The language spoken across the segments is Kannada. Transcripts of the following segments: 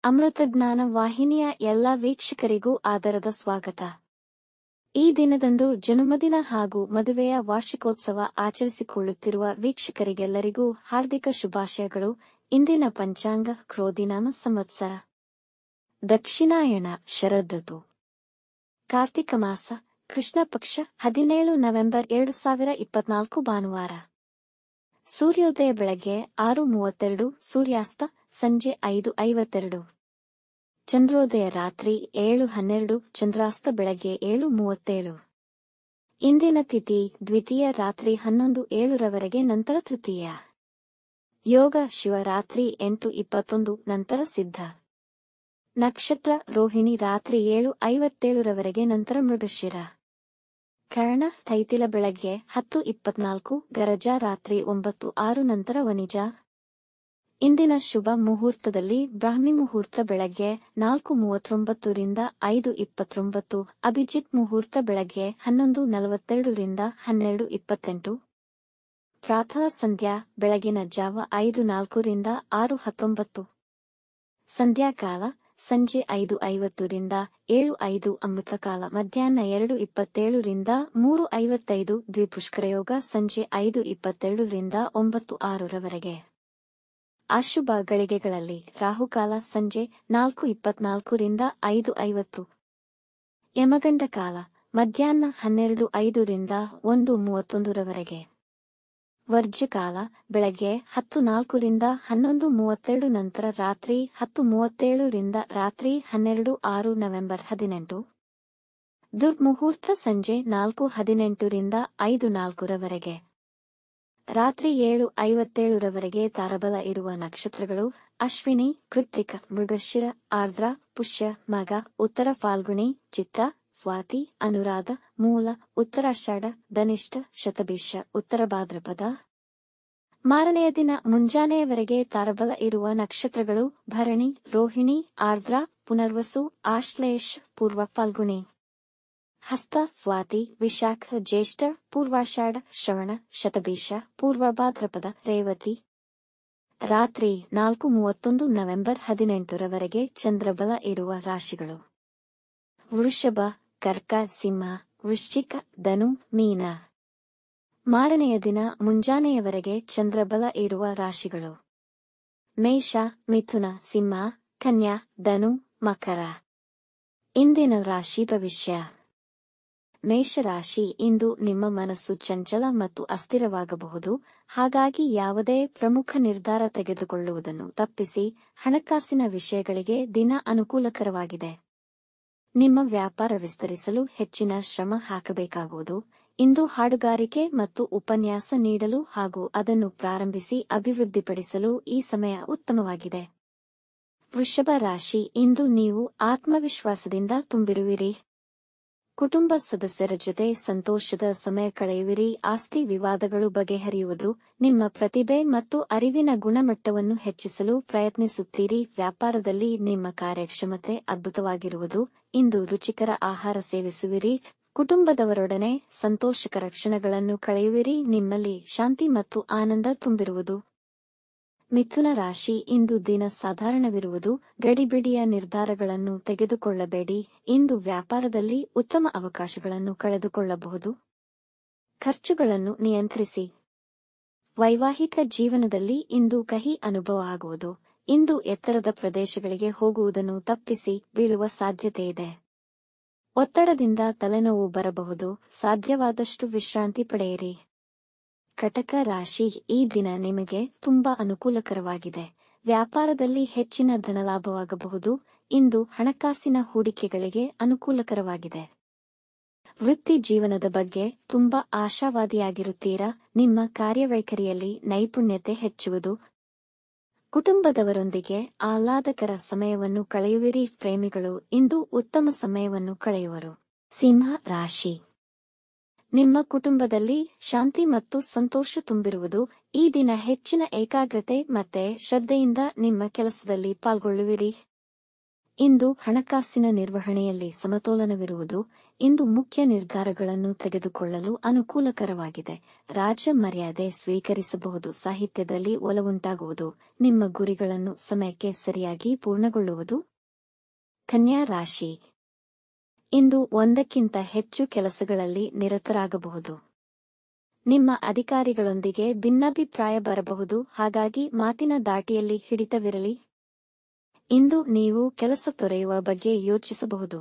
ಅಮೃತಜ್ಞಾನ ವಾಹಿನಿಯ ಎಲ್ಲ ವೀಕ್ಷಕರಿಗೂ ಆದರದ ಸ್ವಾಗತ. ಈ ದಿನದಂದು ಜನ್ಮದಿನ ಹಾಗೂ ಮದುವೆಯ ವಾರ್ಷಿಕೋತ್ಸವ ಆಚರಿಸಿಕೊಳ್ಳುತ್ತಿರುವ ವೀಕ್ಷಕರಿಗೆಲ್ಲರಿಗೂ ಹಾರ್ದಿಕ ಶುಭಾಶಯಗಳು. ಇಂದಿನ ಪಂಚಾಂಗ ಕ್ರೋಧಿನಾಮ ಸಂವತ್ಸರ ದಕ್ಷಿಣಾಯಣ ಶರದೃತು ಕಾರ್ತಿಕ ಮಾಸ ಕೃಷ್ಣ ಪಕ್ಷ 17 ನವೆಂಬರ್ 2024 ಭಾನುವಾರ. ಸೂರ್ಯೋದಯ ಬೆಳಗ್ಗೆ 6:32, ಸೂರ್ಯಾಸ್ತ ಸಂಜೆ 5:52. ಚಂದ್ರೋದಯ ರಾತ್ರಿ 7:12, ಚಂದ್ರಾಸ್ತ ಬೆಳಗ್ಗೆ 7:37. ಇಂದಿನ ತಿಥಿ ದ್ವಿತೀಯ ರಾತ್ರಿ 11:07 ನಂತರ ತೃತೀಯ. ಯೋಗ ಶಿವರಾತ್ರಿ 8:21 ನಂತರ ಸಿದ್ಧ. ನಕ್ಷತ್ರ ರೋಹಿಣಿ ರಾತ್ರಿ 7:57 ನಂತರ ಮೃಗಶಿರ. ಕರ್ಣ ತೈತಿಲ ಬೆಳಗ್ಗೆ 10:24, ಗರಜ ರಾತ್ರಿ 9:06 ನಂತರ ವನಿಜ. ಇಂದಿನ ಶುಭ ಮುಹೂರ್ತದಲ್ಲಿ ಬ್ರಾಹ್ಮಿ ಮುಹೂರ್ತ ಬೆಳಗ್ಗೆ 4:39 ರಿಂದ 5:29, ಅಭಿಜಿತ್ ಮುಹೂರ್ತ ಬೆಳಗ್ಗೆ 11:42 ರಿಂದ 12:28, ಪ್ರಾತಃ ಸಂಧ್ಯಾ ಬೆಳಗಿನ ಜಾವ 5:04 ರಿಂದ 6:19, ಸಂಧ್ಯಾಕಾಲ ಸಂಜೆ 5:50 ರಿಂದ 7:05, ಅಮೃತಕಾಲ ಮಧ್ಯಾಹ್ನ 2:27 ರಿಂದ 3:55, ದ್ವಿಪುಷ್ಕರಯೋಗ ಸಂಜೆ 5:22 ರಿಂದ 9:06 ಅಶುಭ ಗಳಿಗೆಗಳಲ್ಲಿ ರಾಹುಕಾಲ ಸಂಜೆ 4:24 ರಿಂದ 5:50, ಯಮಗಂಡ ಕಾಲ ಮಧ್ಯಾಹ್ನ 12:05 ರಿಂದ 1:31 ವರ್ಜ್ಯಕಾಲ ಬೆಳಗ್ಗೆ 10:04 ರಿಂದ 11:32 ನಂತರ ರಾತ್ರಿ 10:37 ರಿಂದ ರಾತ್ರಿ 12:06 ನವೆಂಬರ್ 18. ದುರ್ಮುಹೂರ್ತ ಸಂಜೆ 4:18 ರಿಂದ 5:04 ರಾತ್ರಿ 7:57 ತಾರಬಲ ಇರುವ ನಕ್ಷತ್ರಗಳು ಅಶ್ವಿನಿ, ಕೃತ್ತಿಕ, ಮೃಗಶಿರ, ಆರ್ದ್ರ, ಪುಷ್ಯ, ಮಗ, ಉತ್ತರ ಫಾಲ್ಗುಣಿ, ಚಿತ್ತ, ಸ್ವಾತಿ, ಅನುರಾಧ, ಮೂಲ, ಉತ್ತರಾಷಾಢ, ಧನಿಷ್ಠ, ಶತಭಿಷ, ಉತ್ತರ ಭಾದ್ರಪದ. ಮಾರನೆಯ ದಿನ ಮುಂಜಾನೆಯವರೆಗೆ ತಾರಬಲ ಇರುವ ನಕ್ಷತ್ರಗಳು ಭರಣಿ, ರೋಹಿಣಿ, ಆರ್ದ್ರ, ಪುನರ್ವಸು, ಆಶ್ಲೇಷ, ಪೂರ್ವ ಫಾಲ್ಗುಣಿ, ಹಸ್ತ, ಸ್ವಾತಿ, ವಿಶಾಖ, ಜ್ಯೇಷ್ಠ, ಪೂರ್ವಾಷಾಢ, ಶ್ರವಣ, ಶತಭಿಷ, ಪೂರ್ವ ಭಾದ್ರಪದ, ರೇವತಿ. ರಾತ್ರಿ 4:31 ನವೆಂಬರ್ 18 ಚಂದ್ರಬಲ ಇರುವ ರಾಶಿಗಳು ವೃಷಭ, ಕರ್ಕ, ಸಿಂಹ, ವೃಶ್ಚಿಕ, ಧನು, ಮೀನ. ಮಾರನೆಯ ದಿನ ಮುಂಜಾನೆಯವರೆಗೆ ಚಂದ್ರಬಲ ಇರುವ ರಾಶಿಗಳು ಮೇಷ, ಮಿಥುನ, ಸಿಂಹ, ಕನ್ಯಾ, ಧನು, ಮಕರ. ಇಂದಿನ ರಾಶಿ ಭವಿಷ್ಯ. ಮೇಷರಾಶಿ, ಇಂದು ನಿಮ್ಮ ಮನಸ್ಸು ಚಂಚಲ ಮತ್ತು ಅಸ್ಥಿರವಾಗಬಹುದು. ಹಾಗಾಗಿ ಯಾವುದೇ ಪ್ರಮುಖ ನಿರ್ಧಾರ ತೆಗೆದುಕೊಳ್ಳುವುದನ್ನು ತಪ್ಪಿಸಿ. ಹಣಕಾಸಿನ ವಿಷಯಗಳಿಗೆ ದಿನ ಅನುಕೂಲಕರವಾಗಿದೆ. ನಿಮ್ಮ ವ್ಯಾಪಾರ ವಿಸ್ತರಿಸಲು ಹೆಚ್ಚಿನ ಶ್ರಮ ಹಾಕಬೇಕಾಗುವುದು. ಇಂದು ಹಾಡುಗಾರಿಕೆ ಮತ್ತು ಉಪನ್ಯಾಸ ನೀಡಲು ಹಾಗೂ ಅದನ್ನು ಪ್ರಾರಂಭಿಸಿ ಅಭಿವೃದ್ಧಿಪಡಿಸಲು ಈ ಸಮಯ ಉತ್ತಮವಾಗಿದೆ. ವೃಷಭ ರಾಶಿ, ಇಂದು ನೀವು ಆತ್ಮವಿಶ್ವಾಸದಿಂದ ತುಂಬಿರುವಿರಿ. ಕುಟುಂಬ ಸದಸ್ಯರ ಜೊತೆ ಸಂತೋಷದ ಸಮಯ ಕಳೆಯುವಿರಿ. ಆಸ್ತಿ ವಿವಾದಗಳು ಬಗೆಹರಿಯುವುದು. ನಿಮ್ಮ ಪ್ರತಿಭೆ ಮತ್ತು ಅರಿವಿನ ಗುಣಮಟ್ಟವನ್ನು ಹೆಚ್ಚಿಸಲು ಪ್ರಯತ್ನಿಸುತ್ತೀರಿ. ವ್ಯಾಪಾರದಲ್ಲಿ ನಿಮ್ಮ ಕಾರ್ಯಕ್ಷಮತೆ ಅದ್ಭುತವಾಗಿರುವುದು. ಇಂದು ರುಚಿಕರ ಆಹಾರ ಸೇವಿಸುವಿರಿ. ಕುಟುಂಬದವರೊಡನೆ ಸಂತೋಷಕರ ಕ್ಷಣಗಳನ್ನು ಕಳೆಯುವಿರಿ. ನಿಮ್ಮಲ್ಲಿ ಶಾಂತಿ ಮತ್ತು ಆನಂದ ತುಂಬಿರುವುದು. ಮಿಥುನ ರಾಶಿ, ಇಂದು ದಿನ ಸಾಧಾರಣವಿರುವುದು. ಗಡಿಬಿಡಿಯ ನಿರ್ಧಾರಗಳನ್ನು ತೆಗೆದುಕೊಳ್ಳಬೇಡಿ. ಇಂದು ವ್ಯಾಪಾರದಲ್ಲಿ ಉತ್ತಮ ಅವಕಾಶಗಳನ್ನು ಕಳೆದುಕೊಳ್ಳಬಹುದು. ಖರ್ಚುಗಳನ್ನು ನಿಯಂತ್ರಿಸಿ. ವೈವಾಹಿಕ ಜೀವನದಲ್ಲಿ ಇಂದು ಕಹಿ ಅನುಭವ ಆಗುವುದು. ಇಂದು ಎತ್ತರದ ಪ್ರದೇಶಗಳಿಗೆ ಹೋಗುವುದನ್ನು ತಪ್ಪಿಸಿ. ಬೀಳುವ ಸಾಧ್ಯತೆಯಿದೆ. ಒತ್ತಡದಿಂದ ತಲೆನೋವು ಬರಬಹುದು. ಸಾಧ್ಯವಾದಷ್ಟು ವಿಶ್ರಾಂತಿ ಪಡೆಯಿರಿ. ಕಟಕ ರಾಶಿ, ಈ ದಿನ ನಿಮಗೆ ತುಂಬಾ ಅನುಕೂಲಕರವಾಗಿದೆ. ವ್ಯಾಪಾರದಲ್ಲಿ ಹೆಚ್ಚಿನ ಧನಲಾಭವಾಗಬಹುದು. ಇಂದು ಹಣಕಾಸಿನ ಹೂಡಿಕೆಗಳಿಗೆ ಅನುಕೂಲಕರವಾಗಿದೆ. ವೃತ್ತಿ ಜೀವನದ ಬಗ್ಗೆ ತುಂಬಾ ಆಶಾವಾದಿಯಾಗಿರುತ್ತೀರಾ. ನಿಮ್ಮ ಕಾರ್ಯವೈಖರಿಯಲ್ಲಿ ನೈಪುಣ್ಯತೆ ಹೆಚ್ಚುವುದು. ಕುಟುಂಬದವರೊಂದಿಗೆ ಆಹ್ಲಾದಕರ ಸಮಯವನ್ನು ಕಳೆಯುವಿರಿ. ಪ್ರೇಮಿಗಳು ಇಂದು ಉತ್ತಮ ಸಮಯವನ್ನು ಕಳೆಯುವರು. ಸಿಂಹ ರಾಶಿ, ನಿಮ್ಮ ಕುಟುಂಬದಲ್ಲಿ ಶಾಂತಿ ಮತ್ತು ಸಂತೋಷ ತುಂಬಿರುವುದು. ಈ ದಿನ ಹೆಚ್ಚಿನ ಏಕಾಗ್ರತೆ ಮತ್ತೆ ಶ್ರದ್ಧೆಯಿಂದ ನಿಮ್ಮ ಕೆಲಸದಲ್ಲಿ ಪಾಲ್ಗೊಳ್ಳುವಿರಿ. ಇಂದು ಹಣಕಾಸಿನ ನಿರ್ವಹಣೆಯಲ್ಲಿ ಸಮತೋಲನವಿರುವುದು. ಇಂದು ಮುಖ್ಯ ನಿರ್ಧಾರಗಳನ್ನು ತೆಗೆದುಕೊಳ್ಳಲು ಅನುಕೂಲಕರವಾಗಿದೆ. ರಾಜ್ಯ ಮರ್ಯಾದೆ ಸ್ವೀಕರಿಸಬಹುದು. ಸಾಹಿತ್ಯದಲ್ಲಿ ಒಲವುಂಟಾಗುವುದು. ನಿಮ್ಮ ಗುರಿಗಳನ್ನು ಸಮಯಕ್ಕೆ ಸರಿಯಾಗಿ ಪೂರ್ಣಗೊಳ್ಳುವುದು. ಕನ್ಯಾ ರಾಶಿ ಇಂದು ಒಂದಕ್ಕಿಂತ ಹೆಚ್ಚು ಕೆಲಸಗಳಲ್ಲಿ ನಿರತರಾಗಬಹುದು. ನಿಮ್ಮ ಅಧಿಕಾರಿಗಳೊಂದಿಗೆ ಭಿನ್ನಾಭಿಪ್ರಾಯ ಬರಬಹುದು. ಹಾಗಾಗಿ ಮಾತಿನ ದಾಟಿಯಲ್ಲಿ ಹಿಡಿತವಿರಲಿ. ಇಂದು ನೀವು ಕೆಲಸ ತೊರೆಯುವ ಬಗ್ಗೆ ಯೋಚಿಸಬಹುದು.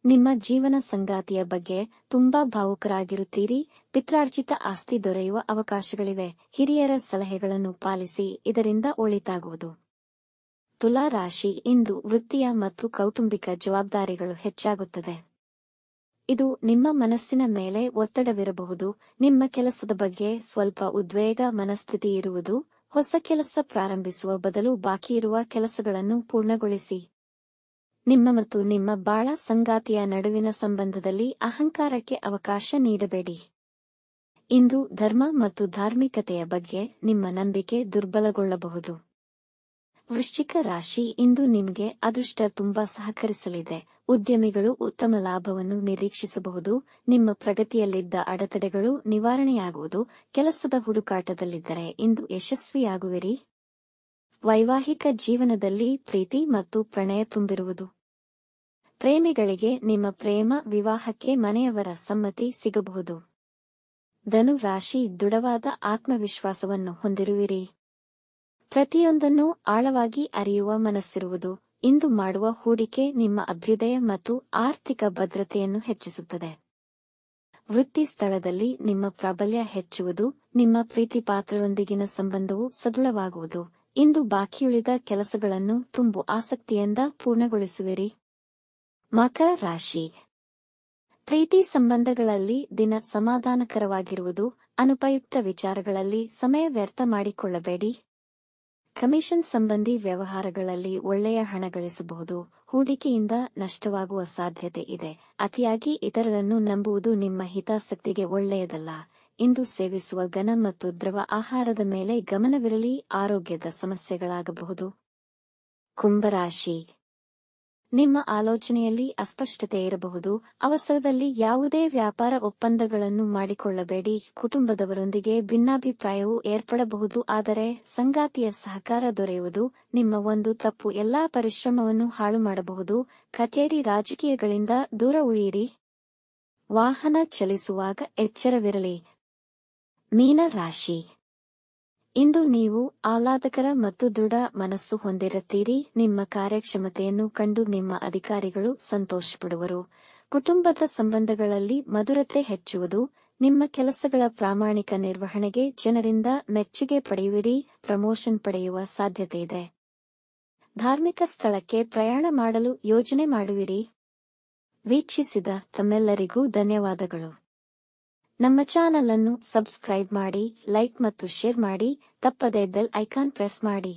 ನಿಮ್ಮ ಜೀವನ ಸಂಗಾತಿಯ ಬಗ್ಗೆ ತುಂಬಾ ಭಾವುಕರಾಗಿರುತ್ತೀರಿ. ಪಿತ್ರಾರ್ಜಿತ ಆಸ್ತಿ ದೊರೆಯುವ ಅವಕಾಶಗಳಿವೆ. ಹಿರಿಯರ ಸಲಹೆಗಳನ್ನು ಪಾಲಿಸಿ, ಇದರಿಂದ ಒಳಿತಾಗುವುದು. ತುಲಾ ರಾಶಿ ಇಂದು ವೃತ್ತಿಯ ಮತ್ತು ಕೌಟುಂಬಿಕ ಜವಾಬ್ದಾರಿಗಳು ಹೆಚ್ಚಾಗುತ್ತದೆ. ಇದು ನಿಮ್ಮ ಮನಸ್ಸಿನ ಮೇಲೆ ಒತ್ತಡವಿರಬಹುದು. ನಿಮ್ಮ ಕೆಲಸದ ಬಗ್ಗೆ ಸ್ವಲ್ಪ ಉದ್ವೇಗ ಮನಸ್ಥಿತಿ ಇರುವುದು. ಹೊಸ ಕೆಲಸ ಪ್ರಾರಂಭಿಸುವ ಬದಲು ಬಾಕಿಯಿರುವ ಕೆಲಸಗಳನ್ನು ಪೂರ್ಣಗೊಳಿಸಿ. ನಿಮ್ಮ ಮತ್ತು ನಿಮ್ಮ ಬಾಳ ಸಂಗಾತಿಯ ನಡುವಿನ ಸಂಬಂಧದಲ್ಲಿ ಅಹಂಕಾರಕ್ಕೆ ಅವಕಾಶ ನೀಡಬೇಡಿ. ಇಂದು ಧರ್ಮ ಮತ್ತು ಧಾರ್ಮಿಕತೆಯ ಬಗ್ಗೆ ನಿಮ್ಮ ನಂಬಿಕೆ ದುರ್ಬಲಗೊಳ್ಳಬಹುದು. ವೃಶ್ಚಿಕ ರಾಶಿ ಇಂದು ನಿಮಗೆ ಅದೃಷ್ಟ ತುಂಬಾ ಸಹಕರಿಸಲಿದೆ. ಉದ್ಯಮಿಗಳು ಉತ್ತಮ ಲಾಭವನ್ನು ನಿರೀಕ್ಷಿಸಬಹುದು. ನಿಮ್ಮ ಪ್ರಗತಿಯಲ್ಲಿದ್ದ ಅಡೆತಡೆಗಳು ನಿವಾರಣೆಯಾಗುವುದು. ಕೆಲಸದ ಹುಡುಕಾಟದಲ್ಲಿದ್ದರೆ ಇಂದು ಯಶಸ್ವಿಯಾಗುವಿರಿ. ವೈವಾಹಿಕ ಜೀವನದಲ್ಲಿ ಪ್ರೀತಿ ಮತ್ತು ಪ್ರಣಯ ತುಂಬಿರುವುದು. ಪ್ರೇಮಿಗಳಿಗೆ ನಿಮ್ಮ ಪ್ರೇಮ ವಿವಾಹಕ್ಕೆ ಮನೆಯವರ ಸಮ್ಮತಿ ಸಿಗಬಹುದು. ಧನು ರಾಶಿ ದೃಢವಾದ ಆತ್ಮವಿಶ್ವಾಸವನ್ನು ಹೊಂದಿರುವಿರಿ. ಪ್ರತಿಯೊಂದನ್ನು ಆಳವಾಗಿ ಅರಿಯುವ ಮನಸ್ಸಿರುವುದು. ಇಂದು ಮಾಡುವ ಹೂಡಿಕೆ ನಿಮ್ಮ ಅಭ್ಯುದಯ ಮತ್ತು ಆರ್ಥಿಕ ಭದ್ರತೆಯನ್ನು ಹೆಚ್ಚಿಸುತ್ತದೆ. ವೃತ್ತಿ ಸ್ಥಳದಲ್ಲಿ ನಿಮ್ಮ ಪ್ರಾಬಲ್ಯ ಹೆಚ್ಚುವುದು. ನಿಮ್ಮ ಪ್ರೀತಿಪಾತ್ರರೊಂದಿಗಿನ ಸಂಬಂಧವು ಸದೃಢವಾಗುವುದು. ಇಂದು ಬಾಕಿಯುಳಿದ ಕೆಲಸಗಳನ್ನು ತುಂಬು ಆಸಕ್ತಿಯಿಂದ ಪೂರ್ಣಗೊಳಿಸುವಿರಿ. ಮಕರ ರಾಶಿ ಪ್ರೀತಿ ಸಂಬಂಧಗಳಲ್ಲಿ ದಿನ ಸಮಾಧಾನಕರವಾಗಿರುವುದು. ಅನುಪಯುಕ್ತ ವಿಚಾರಗಳಲ್ಲಿ ಸಮಯ ವ್ಯರ್ಥ ಮಾಡಿಕೊಳ್ಳಬೇಡಿ. ಕಮಿಷನ್ ಸಂಬಂಧಿ ವ್ಯವಹಾರಗಳಲ್ಲಿ ಒಳ್ಳೆಯ ಹಣ ಗಳಿಸಬಹುದು. ಹೂಡಿಕೆಯಿಂದ ನಷ್ಟವಾಗುವ ಸಾಧ್ಯತೆ ಇದೆ. ಅತಿಯಾಗಿ ಇತರರನ್ನು ನಂಬುವುದು ನಿಮ್ಮ ಹಿತಾಸಕ್ತಿಗೆ ಒಳ್ಳೆಯದಲ್ಲ. ಇಂದು ಸೇವಿಸುವ ಘನ ಮತ್ತು ದ್ರವ ಆಹಾರದ ಮೇಲೆ ಗಮನವಿರಲಿ. ಆರೋಗ್ಯದ ಸಮಸ್ಯೆಗಳಾಗಬಹುದು. ಕುಂಭರಾಶಿ ನಿಮ್ಮ ಆಲೋಚನೆಯಲ್ಲಿ ಅಸ್ಪಷ್ಟತೆ ಇರಬಹುದು. ಅವಸರದಲ್ಲಿ ಯಾವುದೇ ವ್ಯಾಪಾರ ಒಪ್ಪಂದಗಳನ್ನು ಮಾಡಿಕೊಳ್ಳಬೇಡಿ. ಕುಟುಂಬದವರೊಂದಿಗೆ ಭಿನ್ನಾಭಿಪ್ರಾಯವು ಏರ್ಪಡಬಹುದು. ಆದರೆ ಸಂಗಾತಿಯ ಸಹಕಾರ ದೊರೆಯುವುದು. ನಿಮ್ಮ ಒಂದು ತಪ್ಪು ಎಲ್ಲಾ ಪರಿಶ್ರಮವನ್ನು ಹಾಳು ಮಾಡಬಹುದು. ಕಚೇರಿ ರಾಜಕೀಯಗಳಿಂದ ದೂರ ಉಳಿಯಿರಿ. ವಾಹನ ಚಲಿಸುವಾಗ ಎಚ್ಚರವಿರಲಿ. ಮೀನ ರಾಶಿ ಇಂದು ನೀವು ಆಹ್ಲಾದಕರ ಮತ್ತು ದೃಢ ಮನಸ್ಸು ಹೊಂದಿರುತ್ತೀರಿ. ನಿಮ್ಮ ಕಾರ್ಯಕ್ಷಮತೆಯನ್ನು ಕಂಡು ನಿಮ್ಮ ಅಧಿಕಾರಿಗಳು ಸಂತೋಷಪಡುವರು. ಕುಟುಂಬದ ಸಂಬಂಧಗಳಲ್ಲಿ ಮಧುರತೆ ಹೆಚ್ಚುವುದು. ನಿಮ್ಮ ಕೆಲಸಗಳ ಪ್ರಾಮಾಣಿಕ ನಿರ್ವಹಣೆಗೆ ಜನರಿಂದ ಮೆಚ್ಚುಗೆ ಪಡೆಯುವಿರಿ. ಪ್ರಮೋಷನ್ ಪಡೆಯುವ ಸಾಧ್ಯತೆಯಿದೆ. ಧಾರ್ಮಿಕ ಸ್ಥಳಕ್ಕೆ ಪ್ರಯಾಣ ಮಾಡಲು ಯೋಜನೆ ಮಾಡುವಿರಿ. ವೀಕ್ಷಿಸಿದ ತಮ್ಮೆಲ್ಲರಿಗೂ ಧನ್ಯವಾದಗಳು. ನಮ್ಮ ಚಾನಲ್ ಅನ್ನು ಸಬ್ಸ್ಕ್ರೈಬ್ ಮಾಡಿ, ಲೈಕ್ ಮತ್ತು ಶೇರ್ ಮಾಡಿ. ತಪ್ಪದೇ ಬೆಲ್ ಐಕಾನ್ ಪ್ರೆಸ್ ಮಾಡಿ.